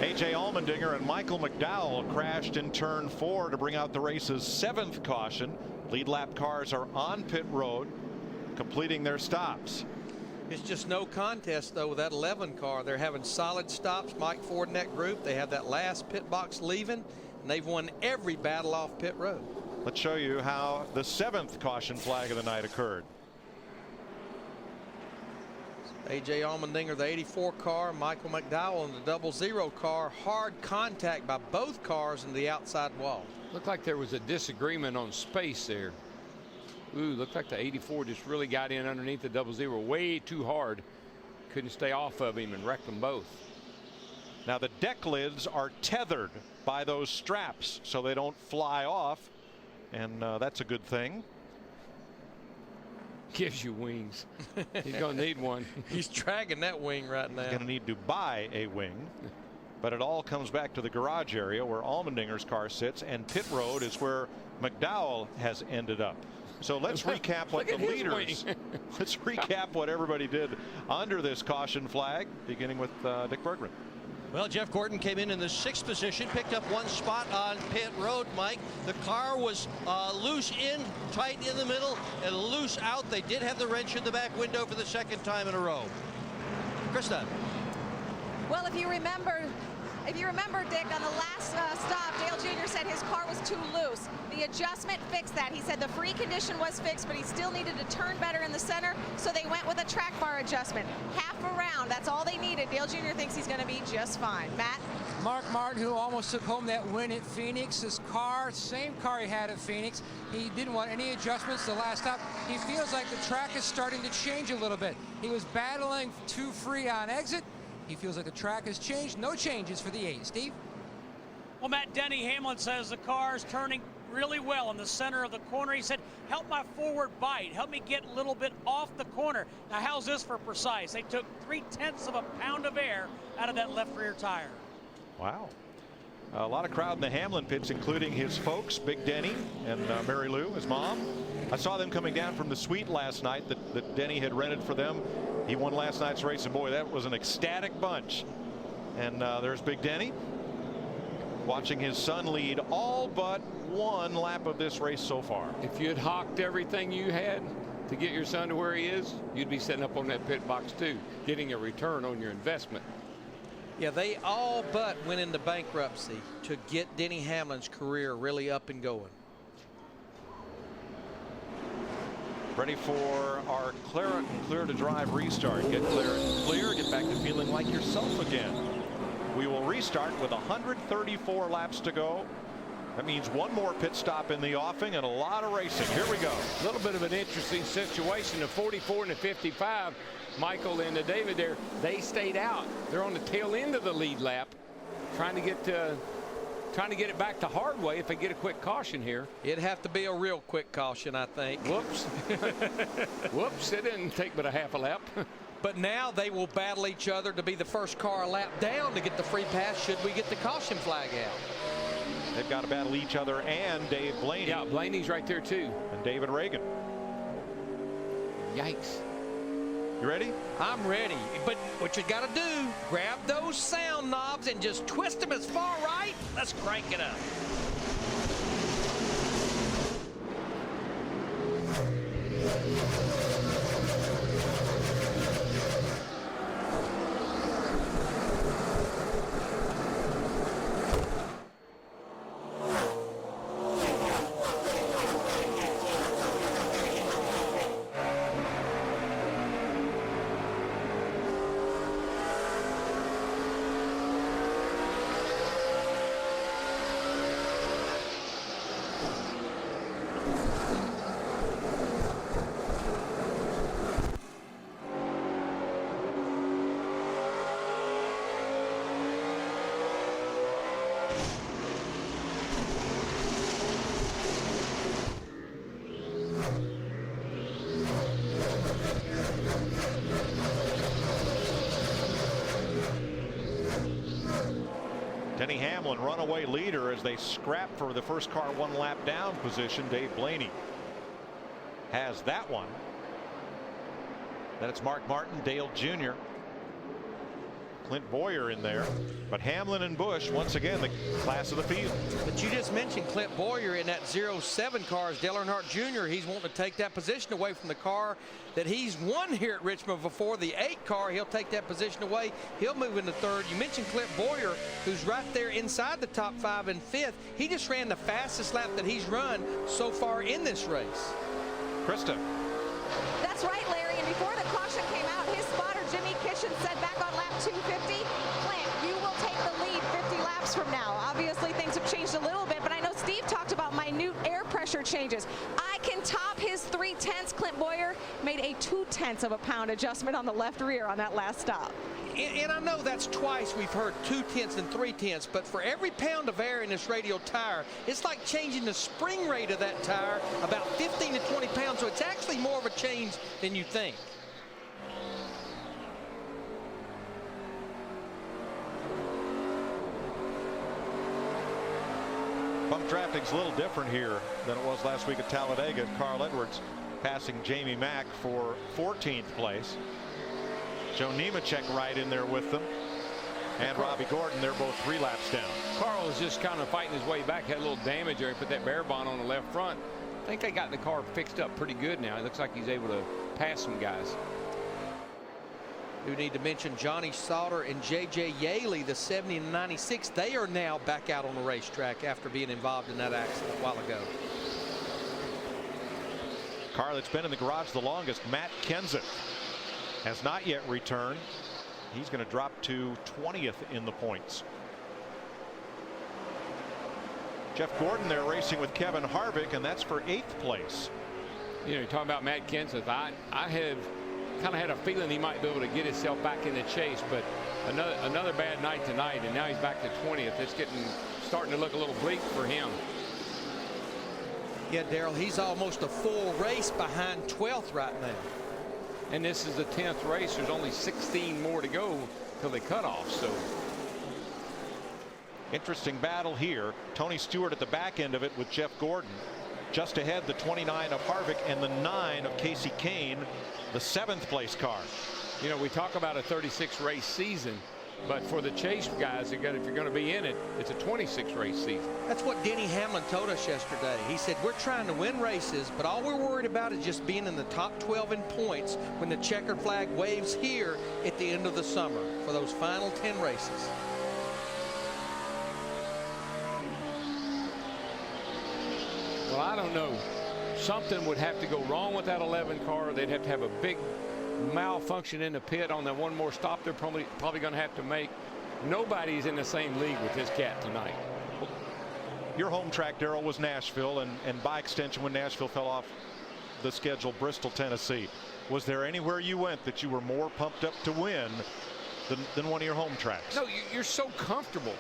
A.J. Allmendinger and Michael McDowell crashed in turn 4 to bring out the race's 7th caution. Lead lap cars are on pit road completing their stops. It's just no contest though with that 11 car. They're having solid stops. Mike Ford and that group, they have that last pit box leaving, and they've won every battle off pit road. Let's show you how the 7th caution flag of the night occurred. A.J. Allmendinger, the 84 car, Michael McDowell in the 00 car. Hard contact by both cars in the outside wall. Looked like there was a disagreement on space there. Ooh, looked like the 84 just really got in underneath the 00 way too hard. Couldn't stay off of him and wrecked them both. Now the deck lids are tethered by those straps so they don't fly off, and that's a good thing. Gives you wings. He's gonna need one. He's dragging that wing right now. He's gonna need to buy a wing. But it all comes back to the garage area where Allmendinger's car sits, and pit road is where McDowell has ended up. So let's recap what the leaders. Let's recap what everybody did under this caution flag, beginning with Dick Bergman. Well, Jeff Gordon came in the 6th position, picked up 1 spot on pit road, Mike. The car was loose in, tight in the middle, and loose out. They did have the wrench in the back window for the 2nd time in a row. Krista. Well, if you remember, Dick, on the last stop, Dale Jr. said his car was too loose. The adjustment fixed that. He said the free condition was fixed, but he still needed to turn better in the center, so they went with a track bar adjustment. Half a round, that's all they needed. Dale Jr. thinks he's going to be just fine. Matt? Mark Martin, who almost took home that win at Phoenix, his car, same car he had at Phoenix. He didn't want any adjustments the last stop. He feels like the track is starting to change a little bit. He was battling too free on exit. He feels like the track has changed. No changes for the 8. Steve? Well, Matt, Denny Hamlin says the car is turning really well in the center of the corner. He said, help my forward bite. Help me get a little bit off the corner. Now, how's this for precise? They took 0.3 of a pound of air out of that left rear tire. Wow. A lot of crowd in the Hamlin pits, including his folks, Big Denny and Mary Lou, his mom. I saw them coming down from the suite last night that Denny had rented for them. He won last night's race, and boy, that was an ecstatic bunch. And there's Big Denny watching his son lead all but 1 lap of this race so far. If you had hawked everything you had to get your son to where he is, you'd be sitting up on that pit box too, getting a return on your investment. Yeah, they all but went into bankruptcy to get Denny Hamlin's career really up and going. Ready for our clear to drive restart. Get clear, get back to feeling like yourself again. We will restart with 134 laps to go. That means 1 more pit stop in the offing and a lot of racing. Here we go. A little bit of an interesting situation. The 44 and the 55, Michael and the David there, they stayed out. They're on the tail end of the lead lap, trying to get it back to Hardway if they get a quick caution here. It'd have to be a real quick caution, I think. Whoops. Whoops, it didn't take but a half a lap. But now they will battle each other to be the first car a lap down to get the free pass should we get the caution flag out. They've got to battle each other and Dave Blaney. Yeah, Blaney's right there too. And David Reagan. Yikes. You ready? I'm ready. But what you got to do, grab those sound knobs and just twist them as far right. Let's crank it up. Denny Hamlin, runaway leader as they scrap for the first car 1 lap down position. Dave Blaney has that one. Then it's Mark Martin, Dale Jr. Clint Boyer in there. But Hamlin and Busch, once again, the class of the field. But you just mentioned Clint Boyer in that 07 car as Dale Earnhardt Jr. He's wanting to take that position away from the car that he's won here at Richmond before. The 8 car, he'll take that position away. He'll move into 3rd. You mentioned Clint Boyer, who's right there inside the top 5 and 5th. He just ran the fastest lap that he's run so far in this race. Krista. That's right, Larry. And before the caution came out, his spotter, Jimmy Kitchen, said back on lap 250, Clint, you will take the lead 50 laps from now. Obviously, things have changed a little bit, but I know Steve talked about minute air pressure changes. I can top his 3/10. Clint Boyer made a 2/10 of a pound adjustment on the left rear on that last stop. And I know that's twice we've heard 2/10 and 3/10, but for every pound of air in this radial tire, it's like changing the spring rate of that tire about 15 to 20 pounds. So it's actually more of a change than you think. Bump traffic's a little different here than it was last week at Talladega. Carl Edwards passing Jamie Mack for 14th place. Joe Nemechek right in there with them. And Robbie Gordon, they're both 3 laps down. Carl is just kind of fighting his way back. Had a little damage there. He put that bear bond on the left front. I think they got the car fixed up pretty good now. It looks like he's able to pass some guys. We need to mention Johnny Sauter and J.J. Yaley, the 70 and 96. They are now back out on the racetrack after being involved in that accident a while ago. Car that's been in the garage the longest, Matt Kenseth, has not yet returned. He's going to drop to 20th in the points. Jeff Gordon there racing with Kevin Harvick, and that's for 8th place. You know, you're talking about Matt Kenseth. I have kind of had a feeling he might be able to get himself back in the chase, but another bad night tonight, and now he's back to 20th. It's starting to look a little bleak for him. Yeah, Darrell, he's almost a full race behind 12th right now. And this is the 10th race. There's only 16 more to go till they cut off. So interesting battle here. Tony Stewart at the back end of it with Jeff Gordon. Just ahead, the 29 of Harvick and the 9 of Casey Kane, the 7th place car. You know, we talk about a 36 race season, but for the chase guys, if you're going to be in it, it's a 26 race season. That's what Denny Hamlin told us yesterday. He said, we're trying to win races, but all we're worried about is just being in the top 12 in points when the checkered flag waves here at the end of the summer for those final 10 races. Well, I don't know. Something would have to go wrong with that 11 car. They'd have to have a big malfunction in the pit on that one more stop they're probably going to have to make. Nobody's in the same league with this cat tonight. Your home track, Darrell, was Nashville, and by extension, when Nashville fell off the schedule, Bristol, Tennessee. Was there anywhere you went that you were more pumped up to win than one of your home tracks? No, you're so comfortable.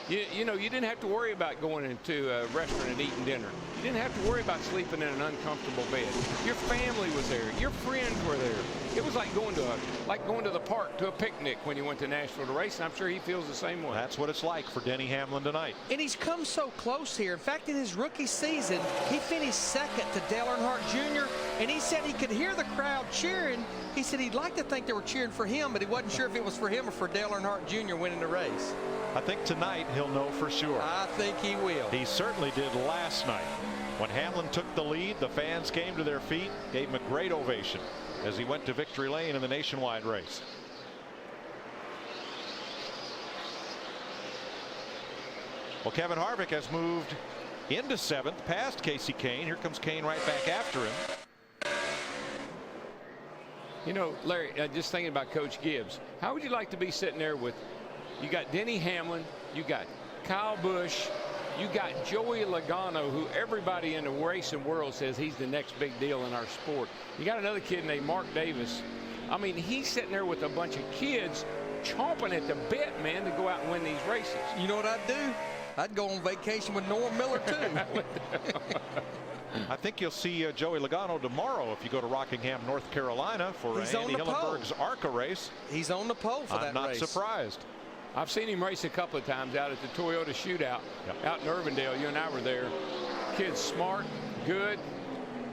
You know, you didn't have to worry about going into a restaurant and eating dinner. You didn't have to worry about sleeping in an uncomfortable bed. Your family was there. Your friends were there. It was like going to the park to a picnic when you went to Nashville to race, and I'm sure he feels the same way. That's what it's like for Denny Hamlin tonight. And he's come so close here. In fact, in his rookie season, he finished 2nd to Dale Earnhardt Jr., and he said he could hear the crowd cheering. He said he'd like to think they were cheering for him, but he wasn't sure if it was for him or for Dale Earnhardt Jr. winning the race. I think tonight he'll know for sure. I think he will. He certainly did last night. When Hamlin took the lead, the fans came to their feet, gave him a great ovation as he went to victory lane in the nationwide race. Well, Kevin Harvick has moved into 7th past Casey Kane. Here comes Kane right back after him. You know, Larry, just thinking about Coach Gibbs, how would you like to be sitting there with, you got Denny Hamlin, you got Kyle Busch, you got Joey Logano, who everybody in the racing world says he's the next big deal in our sport. You got another kid named Mark Davis. I mean, he's sitting there with a bunch of kids chomping at the bit, man, to go out and win these races. You know what I'd do? I'd go on vacation with Norm Miller, too. I think you'll see Joey Logano tomorrow if you go to Rockingham, North Carolina for Andy Hillenberg's ARCA race. He's on the pole for that race. I'm not surprised. I've seen him race a couple of times out at the Toyota shootout out in Urbandale. You and I were there. Kid's smart, good,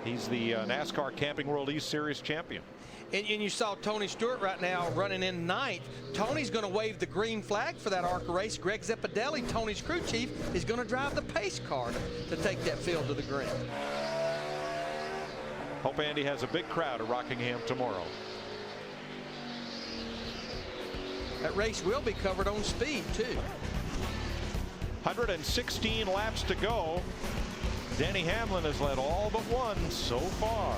He's the NASCAR Camping World East Series champion. And you saw Tony Stewart right now running in 9th. Tony's going to wave the green flag for that ARCA race. Greg Zeppedelli, Tony's crew chief, is going to drive the pace car to take that field to the green. Hope Andy has a big crowd at Rockingham tomorrow. That race will be covered on speed, too. 116 laps to go. Denny Hamlin has led all but one so far.